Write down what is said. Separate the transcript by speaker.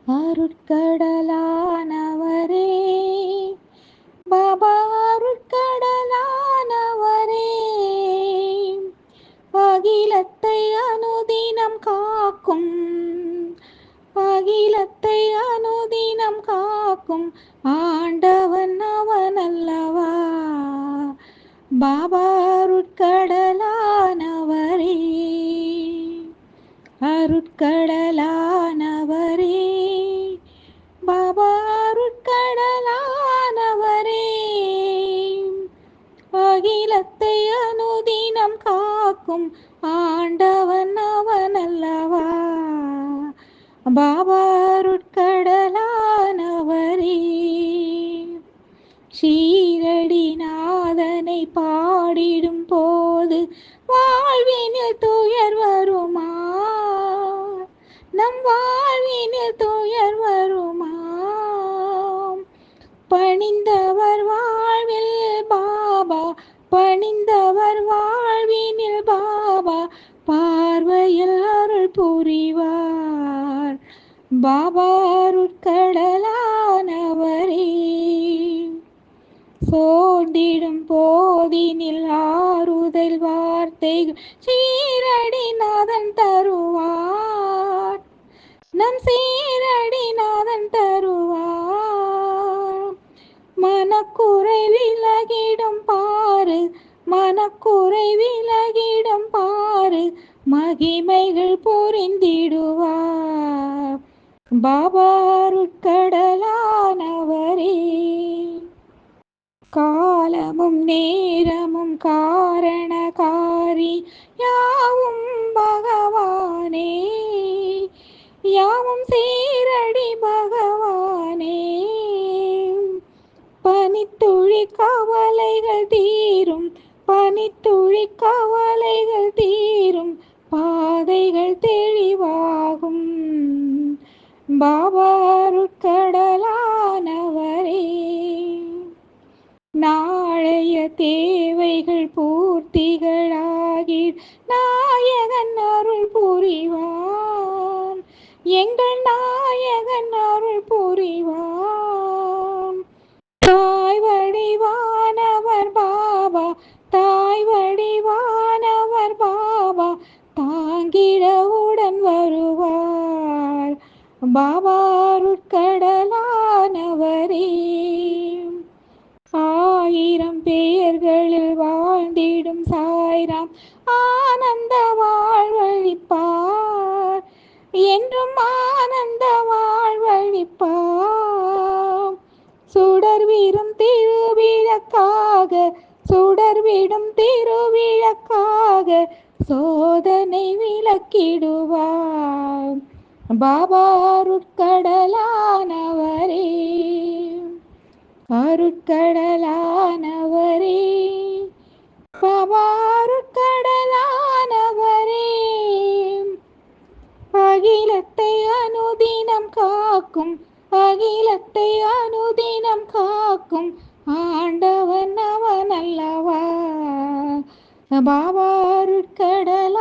Speaker 1: அருட்கடலானவரே பாபா, அருட்கடலானவரே, அகிலத்தை அனுதினம் காக்கும், அகிலத்தை அனுதினம் காக்கும் ஆண்டவன் அவன் அல்லவா. பாபா, அருட்கடலானவரே, அருட்கடலானவரே, பாபா, அருட்கடலானவரே, அகிலத்தை அனுதினம் காக்கும் ஆண்டவன் அவன் அல்லவா. பாபா, அருட்கடலானவரே, ஷீரடி நாதனை பாடிடும் போது வாழ்வினில் துயர் வருமா, நம் வாழ்வினில் துயர் வருமா. பணிந்தவர் வாழ்வில் பாபா, பணிந்தவர் வாழ்வினில் பாபா பார்வையில் அருள் புரிவார். பாபா, அருட்கடலானவரே, சோர்ந்திடும் போதினில் ஆறுதல் வார்த்தைகள் சீரடி நாதன் தருவார், நம் சீரடி நாதன் தருவார். மனக்குறை விலகிடும் பாரு, மனக்குறை விலகிடும் பாரு, மகிமைகள் புரிந்திடுவார். பாபா, அருட்கடலானவரே, காலமும் நேரமும் காரணகாரி யாவும் பகவானே, யாவும் சீரடி பகவானே. பனித்துளி கவலைகள் தீரும், பனித்துளி கவலைகள் தீரும், பாதைகள் தெளிவாகும். பாபா, அருட்கடலானவரே, நாளைய தேவைகள் பூர்த்திகளாகி நாயகன் அருள் புரிவான், எங்கள் நாயகன் அருள் புரிவான். தாய் வடிவானவர் பாபா, தாய் வடிவானவர் பாபா தாங்கிடவுடன் வருவார். பாபா, அருட்கடலானவரே, ஆயிரம் பேர்களில் வாழ்ந்திடும் சாய்ராம் ஆனந்த வாழ்வழிப்பார், என்றும் ஆனந்த வாழ்வழிப்பார். சுடர்விடும் திருவிளக்காக, சுடர்விடும் திருவிளக்காக சோதனை விலக்கிடுவார். பாபா, அருட்கடலானவரே, அருட்கடலானவரே, பாபா, அருட்கடலானவரே, அகிலத்தை அனுதினம் காக்கும், அகிலத்தை அனுதினம் காக்கும் ஆண்டவன் அவன் அல்லவா. பாபா, அருட்கடலானவரே.